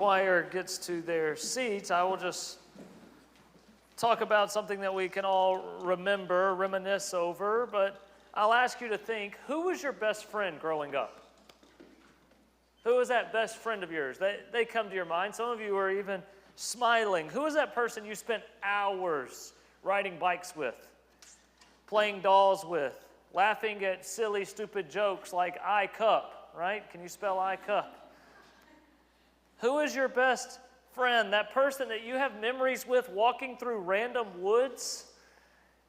Choir gets to their seats, I will just talk about something that we can all remember, reminisce over, but I'll ask you to think, who was your best friend growing up? Who was that best friend of yours? They come to your mind. Some of you are even smiling. Who was that person you spent hours riding bikes with, playing dolls with, laughing at silly, stupid jokes like I cup, right? Can you spell I cup? Who is your best friend, that person that you have memories with walking through random woods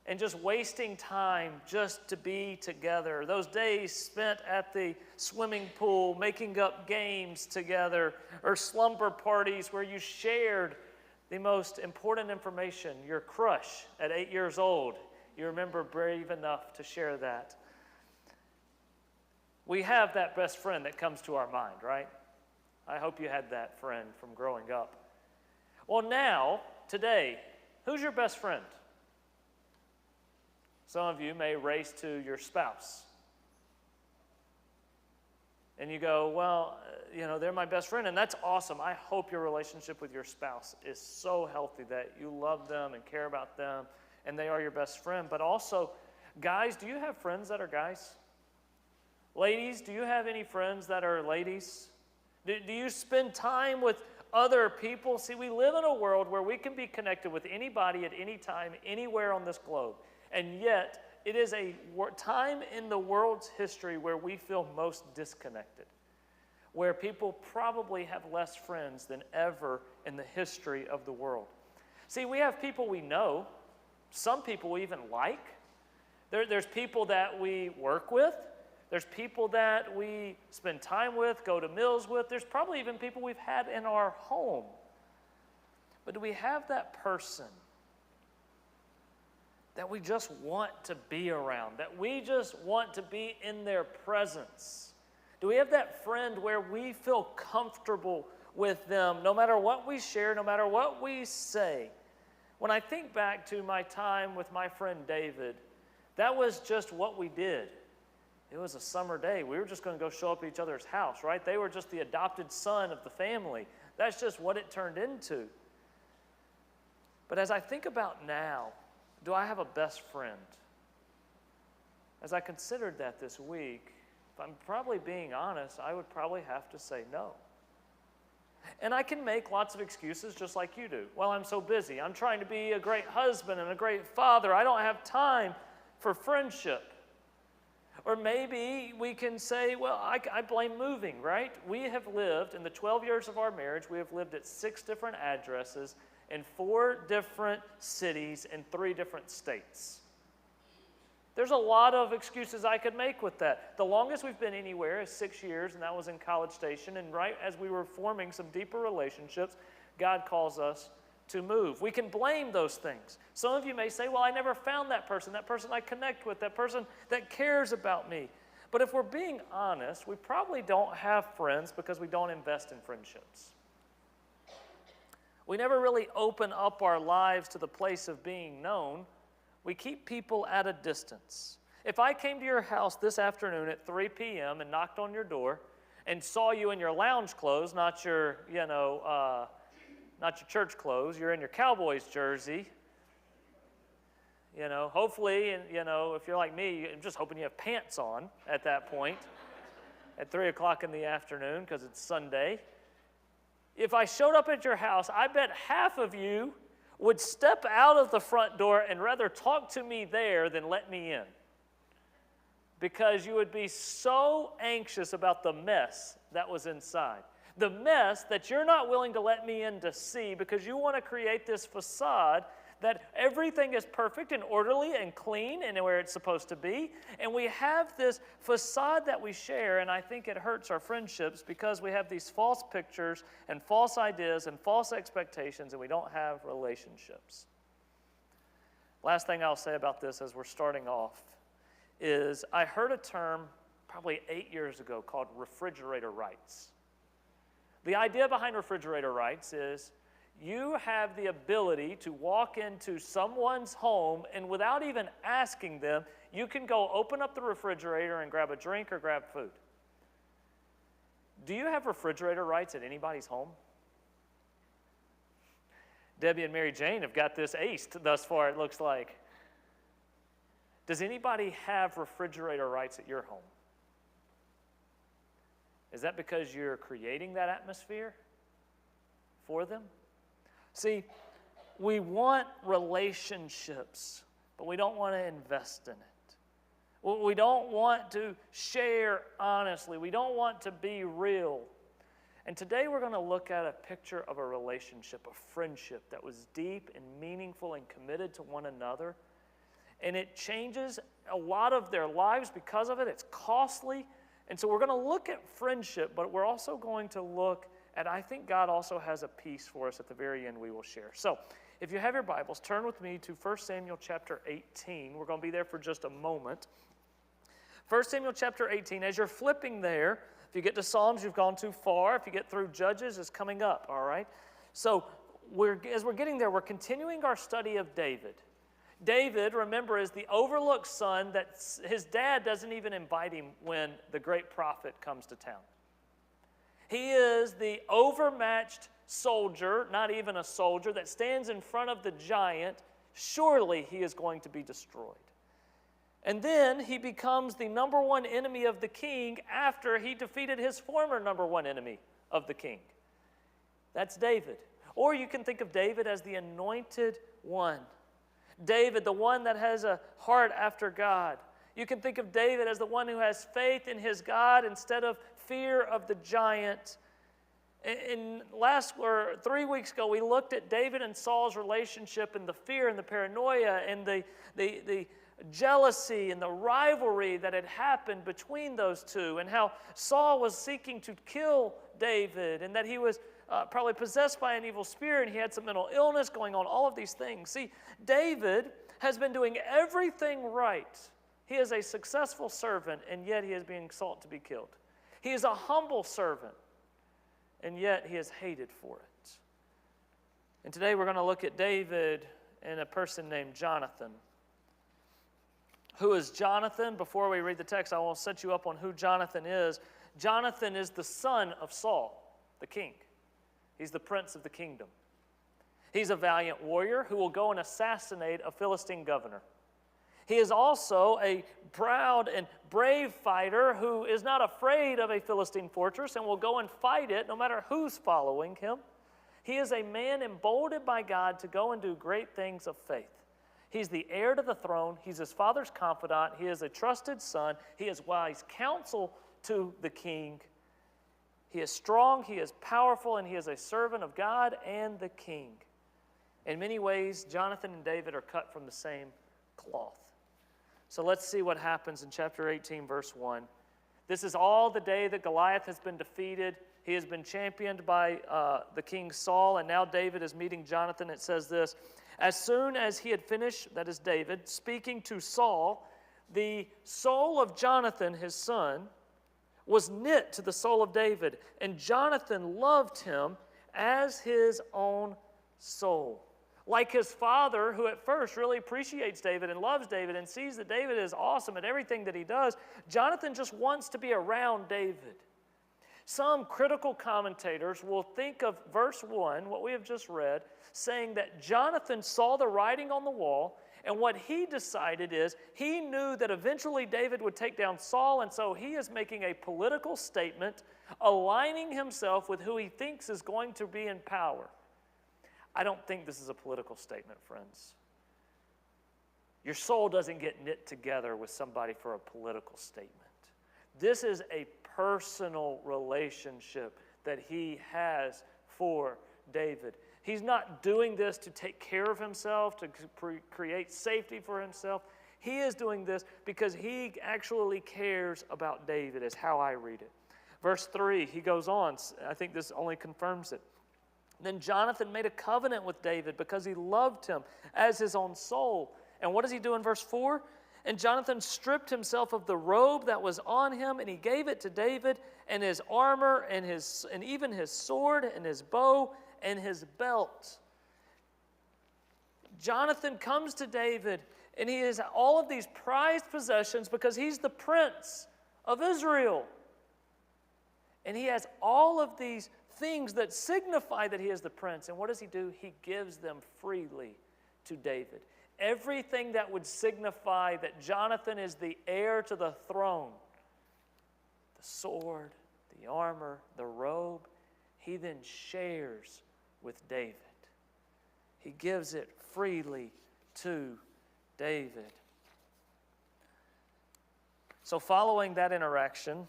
and just wasting time just to be together? Those days spent at the swimming pool, making up games together, or slumber parties where you shared the most important information, your crush at 8 years old. You remember brave enough to share that. We have that best friend that comes to our mind, right? I hope you had that friend from growing up. Well, now, today, who's your best friend? Some of you may race to your spouse. And you go, well, they're my best friend, and that's awesome. I hope your relationship with your spouse is so healthy that you love them and care about them, and they are your best friend. But also, guys, do you have friends that are guys? Ladies, do you have any friends that are ladies? Do you spend time with other people? See, we live in a world where we can be connected with anybody at any time, anywhere on this globe. And yet, it is a time in the world's history where we feel most disconnected, where people probably have less friends than ever in the history of the world. See, we have people we know, some people we even like. There's people that we work with. There's people that we spend time with, go to meals with. There's probably even people we've had in our home. But do we have that person that we just want to be around, that we just want to be in their presence? Do we have that friend where we feel comfortable with them, no matter what we share, no matter what we say? When I think back to my time with my friend David, that was just what we did. It was a summer day. We were just going to go show up at each other's house, right? They were just the adopted son of the family. That's just what it turned into. But as I think about now, do I have a best friend? As I considered that this week, if I'm probably being honest, I would probably have to say no. And I can make lots of excuses just like you do. Well, I'm so busy. I'm trying to be a great husband and a great father. I don't have time for friendship. Or maybe we can say, well, I blame moving, right? We have lived, in the 12 years of our marriage, we have lived at 6 different addresses in 4 different cities in 3 different states. There's a lot of excuses I could make with that. The longest we've been anywhere is 6 years, and that was in College Station. And right as we were forming some deeper relationships, God calls us to move. We can blame those things. Some of you may say, well, I never found that person I connect with, that person that cares about me. But if we're being honest, we probably don't have friends because we don't invest in friendships. We never really open up our lives to the place of being known. We keep people at a distance. If I came to your house this afternoon at 3 p.m. and knocked on your door and saw you in your lounge clothes, not your church clothes, you're in your Cowboys jersey. Hopefully, if you're like me, I'm just hoping you have pants on at that point at 3 o'clock in the afternoon because it's Sunday. If I showed up at your house, I bet half of you would step out of the front door and rather talk to me there than let me in, because you would be so anxious about the mess that was inside. The mess that you're not willing to let me in to see because you want to create this facade that everything is perfect and orderly and clean and where it's supposed to be. And we have this facade that we share, and I think it hurts our friendships because we have these false pictures and false ideas and false expectations, and we don't have relationships. Last thing I'll say about this as we're starting off is I heard a term probably 8 years ago called refrigerator rights. The idea behind refrigerator rights is you have the ability to walk into someone's home and without even asking them, you can go open up the refrigerator and grab a drink or grab food. Do you have refrigerator rights at anybody's home? Debbie and Mary Jane have got this aced thus far, it looks like. Does anybody have refrigerator rights at your home? Is that because you're creating that atmosphere for them? See, we want relationships, but we don't want to invest in it. We don't want to share honestly. We don't want to be real. And today we're going to look at a picture of a relationship, a friendship that was deep and meaningful and committed to one another. And it changes a lot of their lives because of it. It's costly. And so we're going to look at friendship, but we're also going to look at, I think God also has a piece for us at the very end we will share. So if you have your Bibles, turn with me to 1 Samuel chapter 18. We're going to be there for just a moment. 1 Samuel chapter 18, as you're flipping there, if you get to Psalms, you've gone too far. If you get through Judges, it's coming up, all right? So as we're getting there, we're continuing our study of David. David, remember, is the overlooked son that his dad doesn't even invite him when the great prophet comes to town. He is the overmatched soldier, not even a soldier, that stands in front of the giant. Surely he is going to be destroyed. And then he becomes the number one enemy of the king after he defeated his former number one enemy of the king. That's David. Or you can think of David as the anointed one. David, the one that has a heart after God. You can think of David as the one who has faith in his God instead of fear of the giant. In 3 weeks ago, we looked at David and Saul's relationship and the fear and the paranoia and the jealousy and the rivalry that had happened between those two, and how Saul was seeking to kill David, and that he was probably possessed by an evil spirit, and he had some mental illness going on, all of these things. See, David has been doing everything right. He is a successful servant, and yet he is being sought to be killed. He is a humble servant, and yet he is hated for it. And today we're going to look at David and a person named Jonathan. Who is Jonathan? Before we read the text, I will set you up on who Jonathan is. Jonathan is the son of Saul, the king. He's the prince of the kingdom. He's a valiant warrior who will go and assassinate a Philistine governor. He is also a proud and brave fighter who is not afraid of a Philistine fortress and will go and fight it no matter who's following him. He is a man emboldened by God to go and do great things of faith. He's the heir to the throne. He's his father's confidant. He is a trusted son. He is wise counsel to the king. He is strong, he is powerful, and he is a servant of God and the king. In many ways, Jonathan and David are cut from the same cloth. So let's see what happens in chapter 18, verse 1. This is all the day that Goliath has been defeated. He has been championed by the king Saul, and now David is meeting Jonathan. It says this: as soon as he had finished, that is David, speaking to Saul, the soul of Jonathan, his son, was knit to the soul of David, and Jonathan loved him as his own soul. Like his father, who at first really appreciates David and loves David and sees that David is awesome at everything that he does, Jonathan just wants to be around David. Some critical commentators will think of verse 1, what we have just read, saying that Jonathan saw the writing on the wall, and what he decided is he knew that eventually David would take down Saul, and so he is making a political statement, aligning himself with who he thinks is going to be in power. I don't think this is a political statement, friends. Your soul doesn't get knit together with somebody for a political statement. This is a personal relationship that he has for David. He's not doing this to take care of himself, to create safety for himself. He is doing this because he actually cares about David, is how I read it. Verse 3, he goes on. I think this only confirms it. Then Jonathan made a covenant with David because he loved him as his own soul. And what does he do in verse 4? And Jonathan stripped himself of the robe that was on him, and he gave it to David, and his armor, and even his sword, and his bow, and his belt. Jonathan comes to David, and he has all of these prized possessions because he's the prince of Israel. And he has all of these things that signify that he is the prince. And what does he do? He gives them freely to David. Everything that would signify that Jonathan is the heir to the throne, the sword, the armor, the robe, he then shares with David. He gives it freely to David. So following that interaction,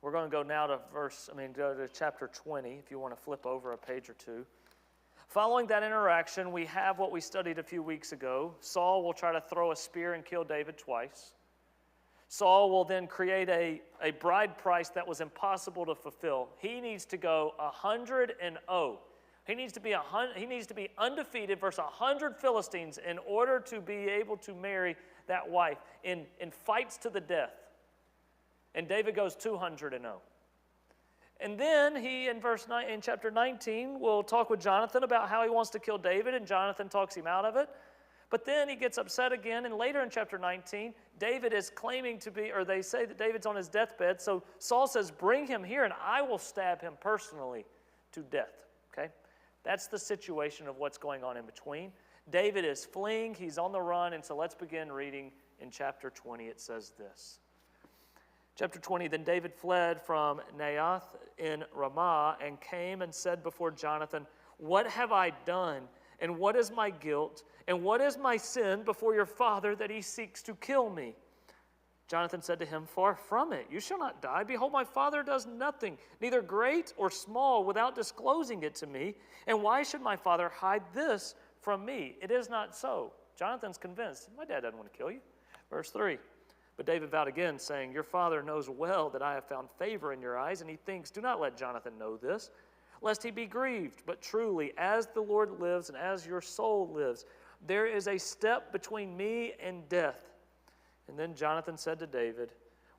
we're going to go now to go to chapter 20, if you want to flip over a page or two. Following that interaction, we have what we studied a few weeks ago. Saul will try to throw a spear and kill David twice. Saul will then create a bride price that was impossible to fulfill. He needs to go 100-0. He needs to be undefeated versus 100 Philistines in order to be able to marry that wife in fights to the death. And David goes 200-0. And then he, in chapter 19, will talk with Jonathan about how he wants to kill David, and Jonathan talks him out of it. But then he gets upset again, and later in chapter 19, David is claiming to be, or they say that David's on his deathbed, so Saul says, bring him here, and I will stab him personally to death. Okay? That's the situation of what's going on in between. David is fleeing, he's on the run, and so let's begin reading in chapter 20. It says this. Chapter 20, then David fled from Naioth in Ramah and came and said before Jonathan, what have I done, and what is my guilt, and what is my sin before your father that he seeks to kill me? Jonathan said to him, far from it, you shall not die. Behold, my father does nothing, neither great or small, without disclosing it to me. And why should my father hide this from me? It is not so. Jonathan's convinced, my dad doesn't want to kill you. Verse 3. But David vowed again, saying, your father knows well that I have found favor in your eyes, and he thinks, do not let Jonathan know this, lest he be grieved. But truly, as the Lord lives and as your soul lives, there is a step between me and death. And then Jonathan said to David,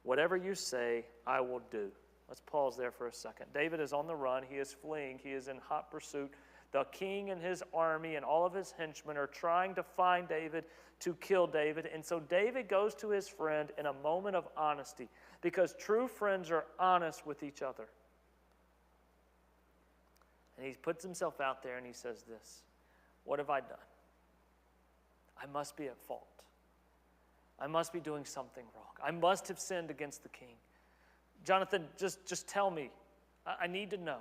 whatever you say, I will do. Let's pause there for a second. David is on the run. He is fleeing. He is in hot pursuit. The king and his army and all of his henchmen are trying to find David to kill David. And so David goes to his friend in a moment of honesty, because true friends are honest with each other. And he puts himself out there and he says this, what have I done? I must be at fault. I must be doing something wrong. I must have sinned against the king. Jonathan, just tell me. I need to know.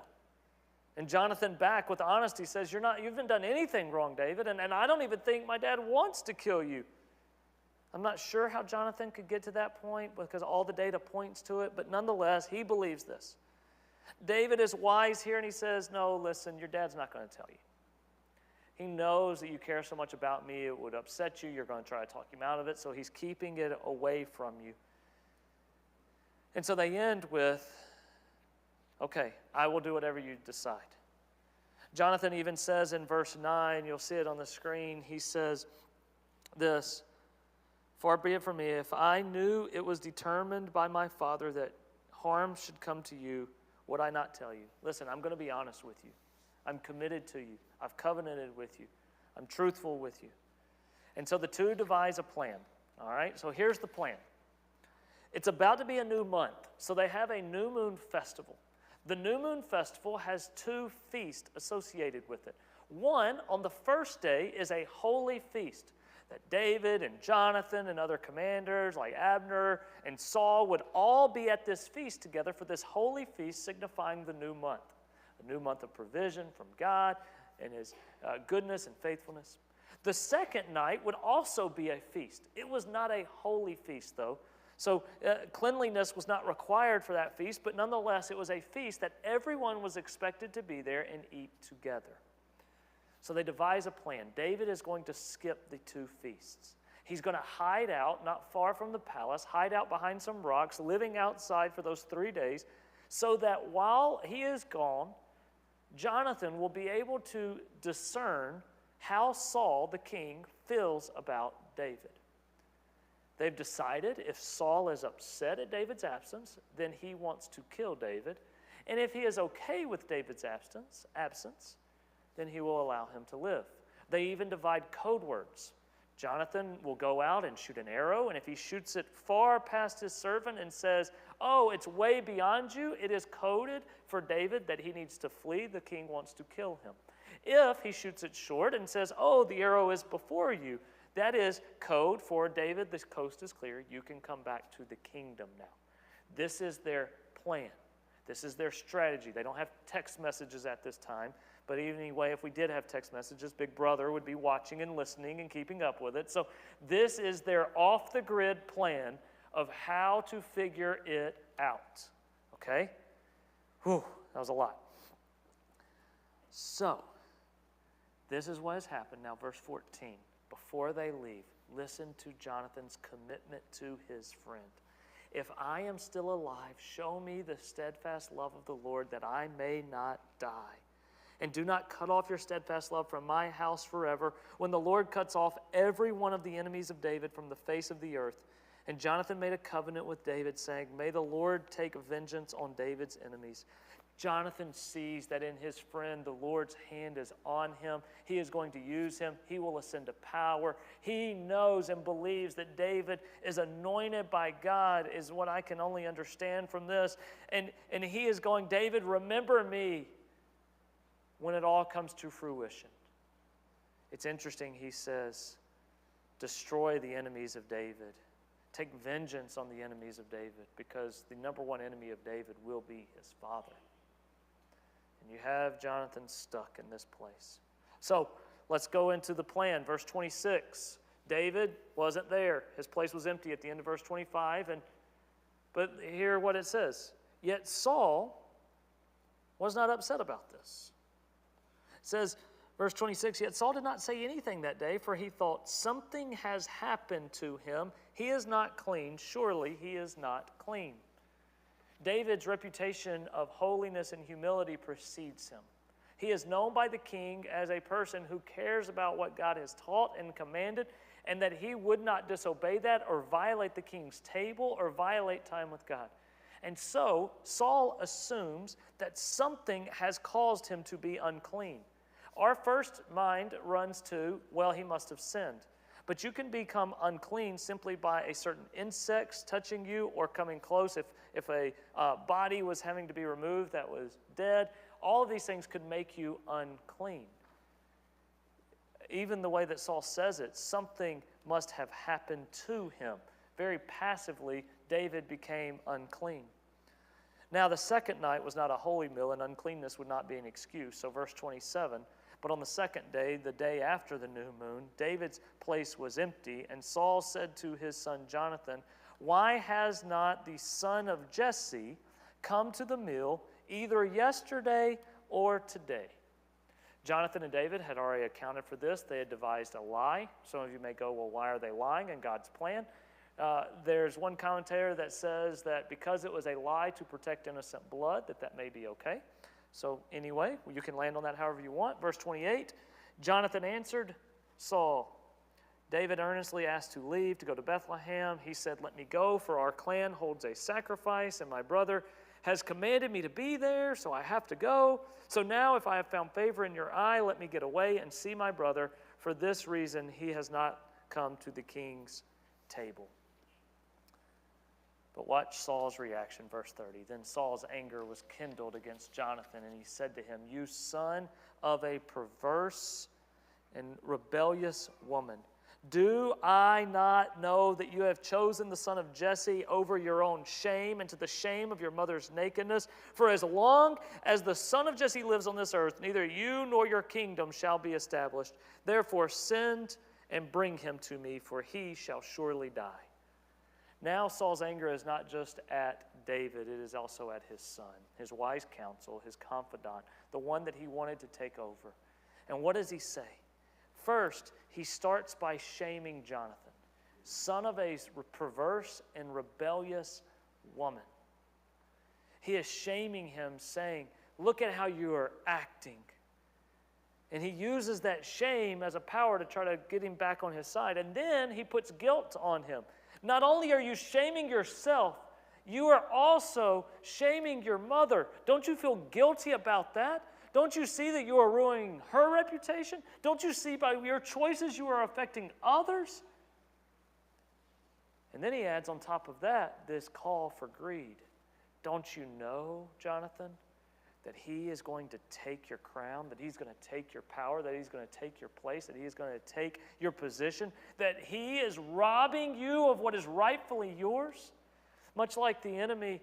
And Jonathan, back with honesty, says, you haven't done anything wrong, David, and I don't even think my dad wants to kill you. I'm not sure how Jonathan could get to that point because all the data points to it, but nonetheless, he believes this. David is wise here, and he says, no, listen, your dad's not going to tell you. He knows that you care so much about me, it would upset you. You're going to try to talk him out of it, so he's keeping it away from you. And so they end with, okay, I will do whatever you decide. Jonathan even says in verse 9, you'll see it on the screen, he says this, far be it from me, if I knew it was determined by my father that harm should come to you, would I not tell you? Listen, I'm going to be honest with you. I'm committed to you. I've covenanted with you. I'm truthful with you. And so the two devise a plan. All right, so here's the plan. It's about to be a new month, so they have a new moon festival. The new moon festival has two feasts associated with it. One, on the first day, is a holy feast that David and Jonathan and other commanders like Abner and Saul would all be at this feast together for this holy feast signifying the new month. A new month of provision from God and his goodness and faithfulness. The second night would also be a feast. It was not a holy feast, though. So cleanliness was not required for that feast, but nonetheless, it was a feast that everyone was expected to be there and eat together. So they devise a plan. David is going to skip the two feasts. He's going to hide out, not far from the palace, hide out behind some rocks, living outside for those 3 days, so that while he is gone, Jonathan will be able to discern how Saul, the king, feels about David. They've decided if Saul is upset at David's absence, then he wants to kill David. And if he is okay with David's absence, then he will allow him to live. They even divide code words. Jonathan will go out and shoot an arrow, and if he shoots it far past his servant and says, oh, it's way beyond you, it is coded for David that he needs to flee. The king wants to kill him. If he shoots it short and says, oh, the arrow is before you, that is code for David, the coast is clear, you can come back to the kingdom now. This is their plan. This is their strategy. They don't have text messages at this time, but anyway, if we did have text messages, Big Brother would be watching and listening and keeping up with it. So this is their off-the-grid plan of how to figure it out. Okay? Whew, that was a lot. So, this is what has happened. Now, verse 14. Before they leave, listen to Jonathan's commitment to his friend. If I am still alive, show me the steadfast love of the Lord, that I may not die. And do not cut off your steadfast love from my house forever, when the Lord cuts off every one of the enemies of David from the face of the earth. And Jonathan made a covenant with David, saying, may the Lord take vengeance on David's enemies. Jonathan sees that in his friend, the Lord's hand is on him. He is going to use him. He will ascend to power. He knows and believes that David is anointed by God, is what I can only understand from this. And he is going, David, remember me when it all comes to fruition. It's interesting, he says, destroy the enemies of David. Take vengeance on the enemies of David, because the number one enemy of David will be his father. And you have Jonathan stuck in this place. So let's go into the plan. Verse 26. David wasn't there. His place was empty at the end of verse 25. But hear what it says. Yet Saul was not upset about this. It says, verse 26, yet Saul did not say anything that day, for he thought, something has happened to him. He is not clean. Surely he is not clean. David's reputation of holiness and humility precedes him. He is known by the king as a person who cares about what God has taught and commanded, and that he would not disobey that or violate the king's table or violate time with God. And so Saul assumes that something has caused him to be unclean. Our first mind runs to, well, he must have sinned. But you can become unclean simply by a certain insect touching you or coming close. If a body was having to be removed that was dead, all of these things could make you unclean. Even the way that Saul says it, something must have happened to him. Very passively, David became unclean. Now, the second night was not a holy meal, and uncleanness would not be an excuse. So verse 27, but on the second day, the day after the new moon, David's place was empty, and Saul said to his son Jonathan, why has not the son of Jesse come to the meal either yesterday or today? Jonathan and David had already accounted for this. They had devised a lie. Some of you may go, well, why are they lying in God's plan? There's one commentator that says that because it was a lie to protect innocent blood, that may be okay. So anyway, you can land on that however you want. Verse 28, Jonathan answered Saul. David earnestly asked to leave to go to Bethlehem. He said, let me go, for our clan holds a sacrifice, and my brother has commanded me to be there, so I have to go. So now if I have found favor in your eye, let me get away and see my brother. For this reason he has not come to the king's table. But watch Saul's reaction, verse 30. Then Saul's anger was kindled against Jonathan, and he said to him, you son of a perverse and rebellious woman, do I not know that you have chosen the son of Jesse over your own shame and to the shame of your mother's nakedness? For as long as the son of Jesse lives on this earth, neither you nor your kingdom shall be established. Therefore send and bring him to me, for he shall surely die. Now Saul's anger is not just at David, it is also at his son, his wise counsel, his confidant, the one that he wanted to take over. And what does he say? First, he starts by shaming Jonathan, son of a perverse and rebellious woman. He is shaming him, saying, look at how you are acting. And he uses that shame as a power to try to get him back on his side. And then he puts guilt on him. Not only are you shaming yourself, you are also shaming your mother. Don't you feel guilty about that? Don't you see that you are ruining her reputation? Don't you see by your choices you are affecting others? And then he adds on top of that this call for greed. Don't you know, Jonathan, that he is going to take your crown, that he's going to take your power, that he's going to take your place, that he is going to take your position, that he is robbing you of what is rightfully yours? Much like the enemy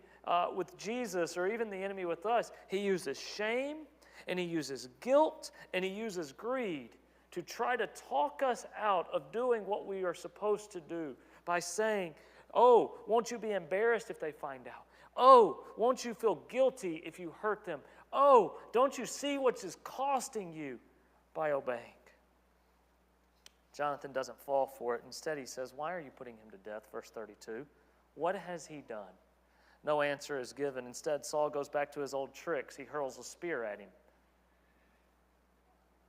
with Jesus, or even the enemy with us, he uses shame, and he uses guilt, and he uses greed to try to talk us out of doing what we are supposed to do by saying, oh, won't you be embarrassed if they find out? Oh, won't you feel guilty if you hurt them? Oh, don't you see what is costing you by obeying? Jonathan doesn't fall for it. Instead, he says, why are you putting him to death? Verse 32. What has he done? No answer is given. Instead, Saul goes back to his old tricks. He hurls a spear at him.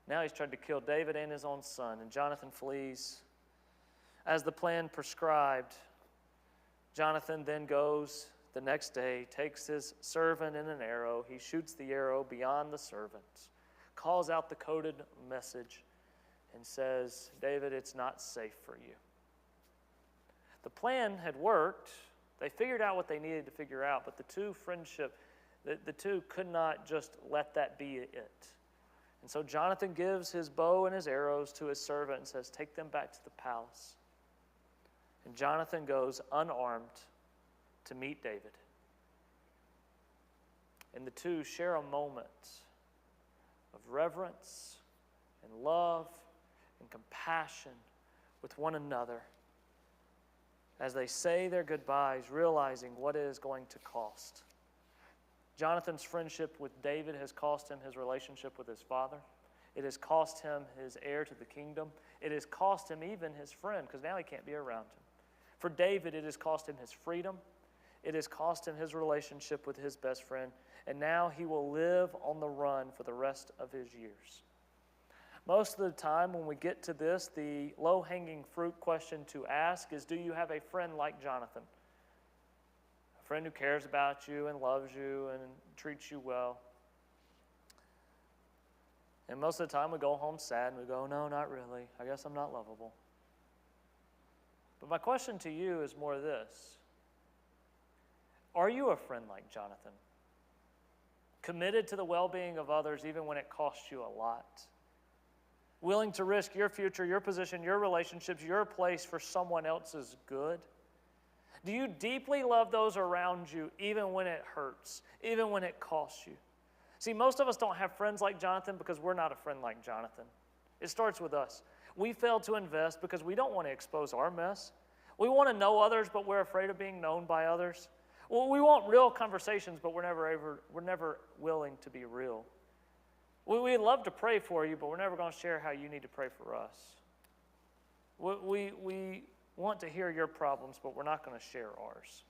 Now he's tried to kill David and his own son, and Jonathan flees. As the plan prescribed, Jonathan then goes the next day, takes his servant and an arrow. He shoots the arrow beyond the servant, calls out the coded message, and says, David, it's not safe for you. The plan had worked. They figured out what they needed to figure out, but the two could not just let that be it. And so Jonathan gives his bow and his arrows to his servant and says, take them back to the palace. And Jonathan goes unarmed to meet David. And the two share a moment of reverence and love and compassion with one another as they say their goodbyes, realizing what it is going to cost. Jonathan's friendship with David has cost him his relationship with his father. It has cost him his heir to the kingdom. It has cost him even his friend, because now he can't be around him. For David, it has cost him his freedom. It has cost him his relationship with his best friend. And now he will live on the run for the rest of his years. Most of the time when we get to this, the low-hanging fruit question to ask is, do you have a friend like Jonathan? A friend who cares about you and loves you and treats you well. And most of the time we go home sad and we go, no, not really. I guess I'm not lovable. But my question to you is more this. Are you a friend like Jonathan? Committed to the well-being of others even when it costs you a lot? Willing to risk your future, your position, your relationships, your place for someone else's good? Do you deeply love those around you even when it hurts, even when it costs you? See, most of us don't have friends like Jonathan because we're not a friend like Jonathan. It starts with us. We fail to invest because we don't want to expose our mess. We want to know others, but we're afraid of being known by others. Well, we want real conversations, but we're never willing to be real. We'd love to pray for you, but we're never going to share how you need to pray for us. We want to hear your problems, but we're not going to share ours.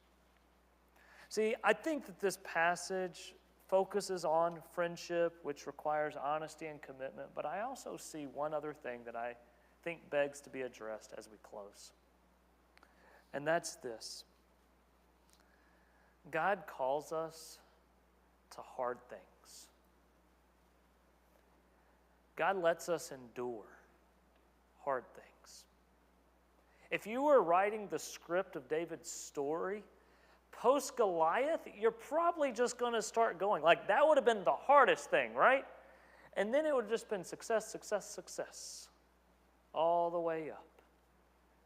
See, I think that this passage focuses on friendship, which requires honesty and commitment, but I also see one other thing that I think begs to be addressed as we close. And that's this. God calls us to hard things. God lets us endure hard things. If you were writing the script of David's story, post-Goliath, you're probably just going to start going. Like, that would have been the hardest thing, right? And then it would have just been success, success, success, all the way up.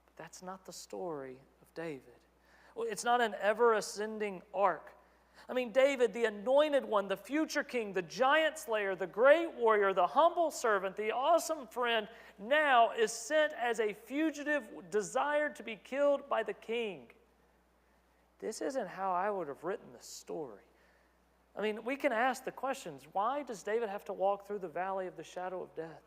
But that's not the story of David. It's not an ever-ascending arc. I mean, David, the anointed one, the future king, the giant slayer, the great warrior, the humble servant, the awesome friend, now is sent as a fugitive desired to be killed by the king. This isn't how I would have written the story. I mean, we can ask the questions, why does David have to walk through the valley of the shadow of death?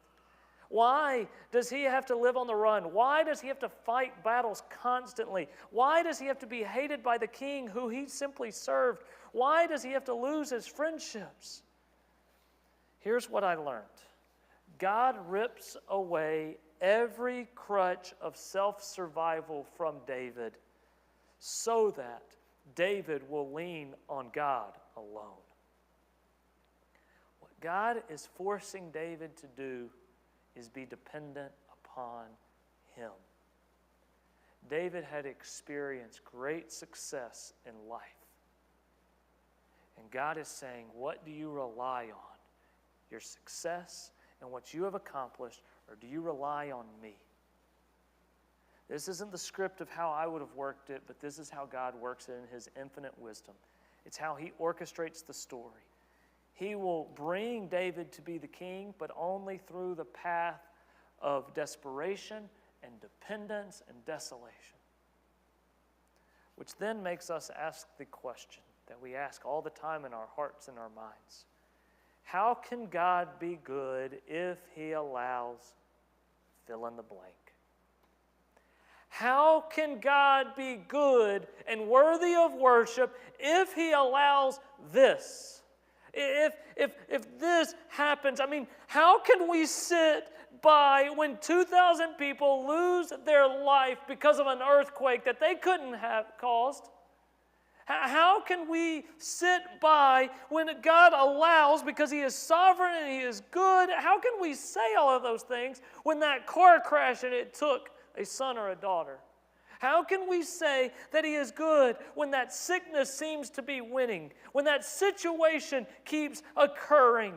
Why does he have to live on the run? Why does he have to fight battles constantly? Why does he have to be hated by the king who he simply served? Why does he have to lose his friendships? Here's what I learned. God rips away every crutch of self-survival from David so that David will lean on God alone. What God is forcing David to do is be dependent upon him. David had experienced great success in life. And God is saying, what do you rely on? Your success and what you have accomplished, or do you rely on me? This isn't the script of how I would have worked it, but this is how God works it in his infinite wisdom. It's how he orchestrates the story. He will bring David to be the king, but only through the path of desperation and dependence and desolation. Which then makes us ask the question that we ask all the time in our hearts and our minds. How can God be good if he allows fill in the blank? How can God be good and worthy of worship if he allows this? If this happens, I mean, how can we sit by when 2,000 people lose their life because of an earthquake that they couldn't have caused? How can we sit by when God allows, because he is sovereign and he is good? How can we say all of those things when that car crash and it took a son or a daughter? How can we say that he is good when that sickness seems to be winning, when that situation keeps occurring?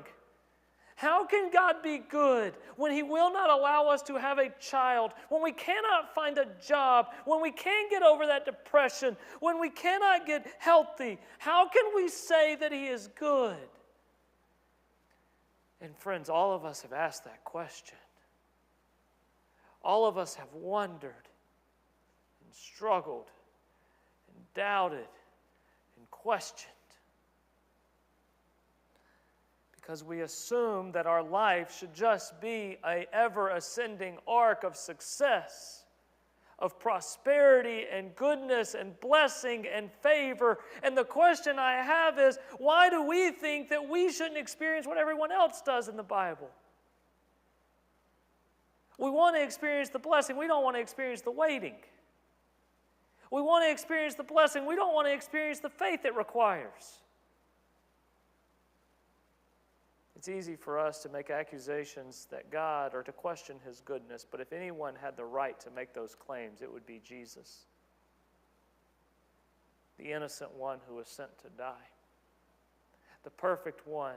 How can God be good when he will not allow us to have a child, when we cannot find a job, when we can't get over that depression, when we cannot get healthy? How can we say that he is good? And friends, all of us have asked that question. All of us have wondered and struggled and doubted and questioned. Because we assume that our life should just be an ever-ascending arc of success, of prosperity and goodness and blessing and favor. And the question I have is, why do we think that we shouldn't experience what everyone else does in the Bible? We want to experience the blessing. We don't want to experience the waiting. We want to experience the blessing. We don't want to experience the faith it requires. It's easy for us to make accusations that God, or to question his goodness, but if anyone had the right to make those claims, it would be Jesus, the innocent one who was sent to die, the perfect one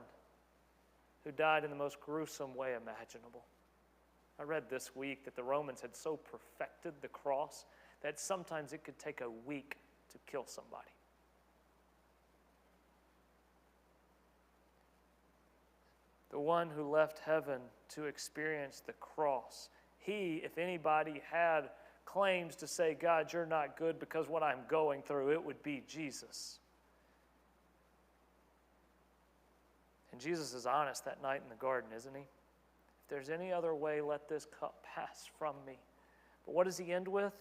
who died in the most gruesome way imaginable. I read this week that the Romans had so perfected the cross that sometimes it could take a week to kill somebody. The one who left heaven to experience the cross. He, if anybody had claims to say, God, you're not good because what I'm going through, it would be Jesus. And Jesus is honest that night in the garden, isn't he? If there's any other way, let this cup pass from me. But what does he end with?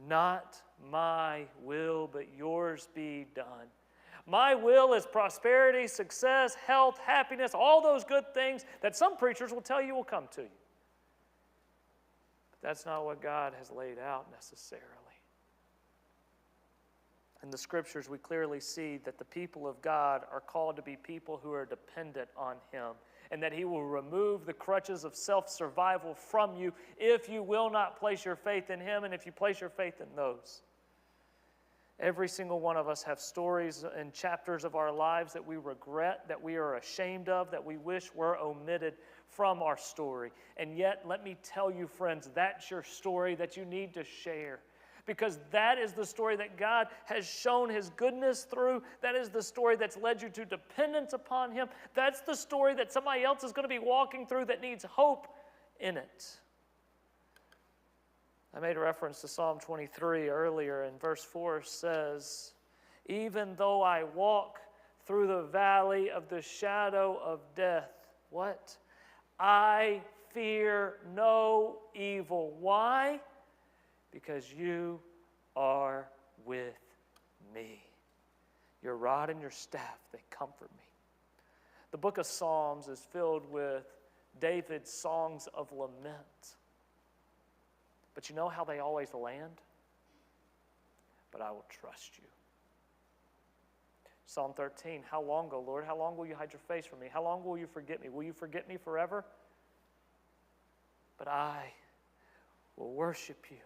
Not my will, but yours be done. My will is prosperity, success, health, happiness, all those good things that some preachers will tell you will come to you. But that's not what God has laid out necessarily. In the scriptures, we clearly see that the people of God are called to be people who are dependent on him, and that he will remove the crutches of self-survival from you if you will not place your faith in him and if you place your faith in those. Every single one of us have stories and chapters of our lives that we regret, that we are ashamed of, that we wish were omitted from our story. And yet, let me tell you, friends, that's your story that you need to share. Because that is the story that God has shown his goodness through. That is the story that's led you to dependence upon him. That's the story that somebody else is going to be walking through that needs hope in it. I made a reference to Psalm 23 earlier, and verse 4 says, even though I walk through the valley of the shadow of death, what? I fear no evil. Why? Because you are with me. Your rod and your staff, they comfort me. The book of Psalms is filled with David's songs of lament. But you know how they always land? But I will trust you. Psalm 13, how long, O Lord? How long will you hide your face from me? How long will you forget me? Will you forget me forever? But I will worship you,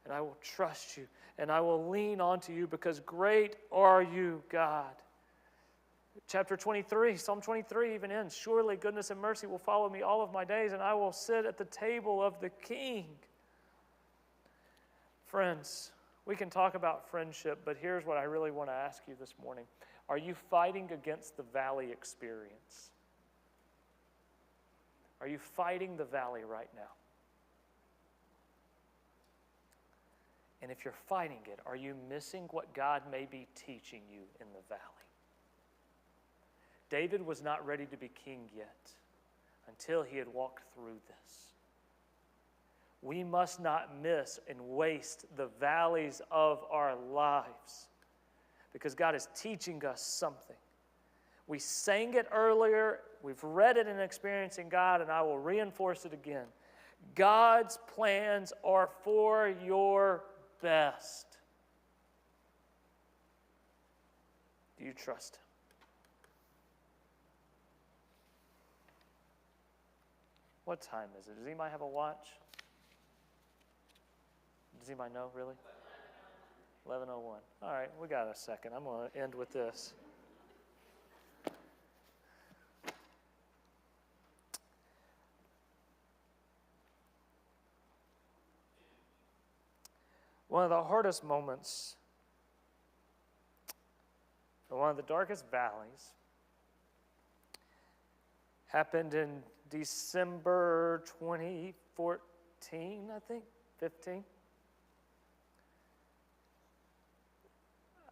and I will trust you, and I will lean onto you, because great are you, God. Chapter 23, Psalm 23 even ends, surely goodness and mercy will follow me all of my days, and I will sit at the table of the King. Friends, we can talk about friendship, but here's what I really want to ask you this morning. Are you fighting against the valley experience? Are you fighting the valley right now? And if you're fighting it, are you missing what God may be teaching you in the valley? David was not ready to be king yet until he had walked through this. We must not miss and waste the valleys of our lives because God is teaching us something. We sang it earlier, we've read it in Experiencing God, and I will reinforce it again. God's plans are for your best. Do you trust Him? What time is it? Does anybody have a watch? Does anybody know, really? 11:01. All right, we got a second. I'm going to end with this. One of the hardest moments, and one of the darkest valleys, happened in December 2014, I think, 15.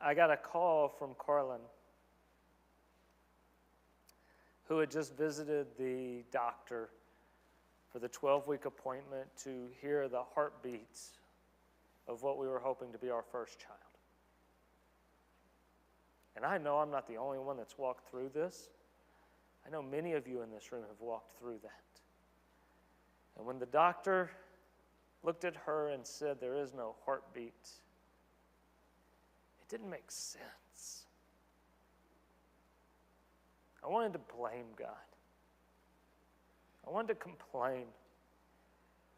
I got a call from Carlin, who had just visited the doctor for the 12-week appointment to hear the heartbeats of what we were hoping to be our first child. And I know I'm not the only one that's walked through this. I know many of you in this room have walked through that. And when the doctor looked at her and said, there is no heartbeat, it didn't make sense. I wanted to blame God. I wanted to complain.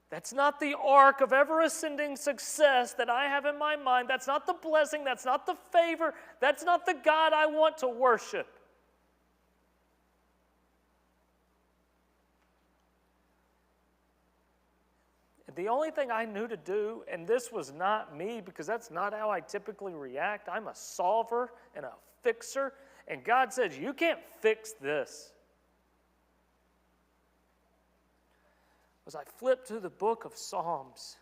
That's not the arc of ever-ascending success that I have in my mind. That's not the blessing. That's not the favor. That's not the God I want to worship. The only thing I knew to do, and this was not me because that's not how I typically react. I'm a solver and a fixer, and God says, you can't fix this. Was I flipped through the book of Psalms,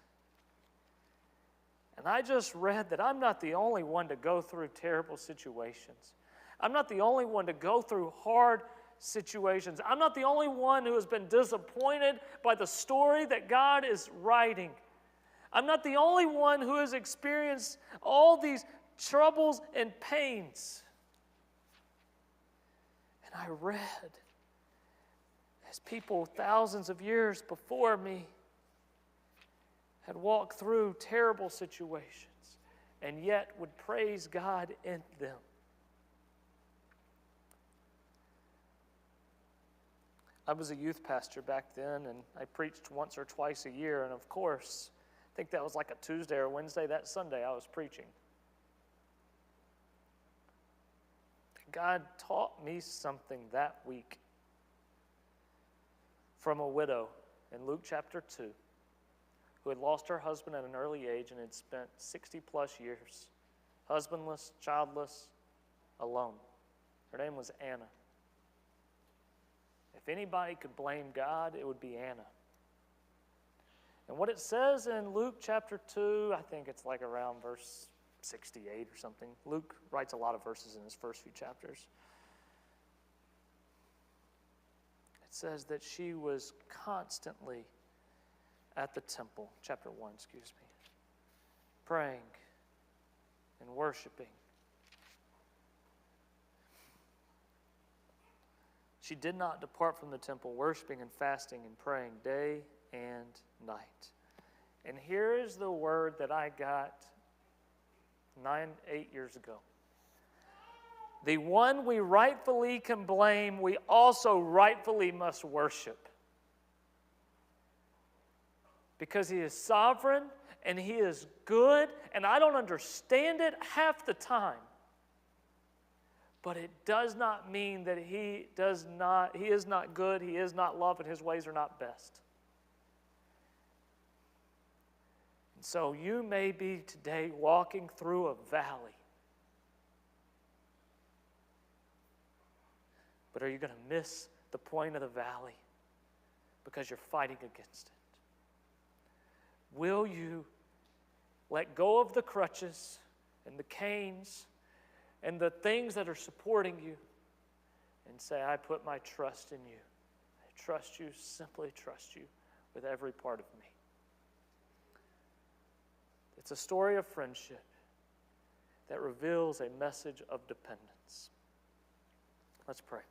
and I just read that I'm not the only one to go through terrible situations. I'm not the only one to go through hard situations. I'm not the only one who has been disappointed by the story that God is writing. I'm not the only one who has experienced all these troubles and pains. And I read as people thousands of years before me had walked through terrible situations and yet would praise God in them. I was a youth pastor back then, and I preached once or twice a year, and of course, I think that was like a Tuesday or Wednesday. That Sunday I was preaching. God taught me something that week from a widow in Luke chapter 2 who had lost her husband at an early age and had spent 60 plus years husbandless, childless, alone. Her name was Anna. If anybody could blame God, it would be Anna. And what it says in Luke chapter 2, I think it's like around verse 68 or something. Luke writes a lot of verses in his first few chapters. It says that she was constantly at the temple, chapter 1, praying and worshiping. She did not depart from the temple, worshiping and fasting and praying day and night. And here is the word that I got 8 years ago. The one we rightfully can blame, we also rightfully must worship. Because He is sovereign and He is good, and I don't understand it half the time. But it does not mean that he is not good, he is not love, and his ways are not best. And so you may be today walking through a valley. But are you going to miss the point of the valley because you're fighting against it? Will you let go of the crutches and the canes and the things that are supporting you and say, I put my trust in you. I trust you, simply trust you with every part of me. It's a story of friendship that reveals a message of dependence. Let's pray.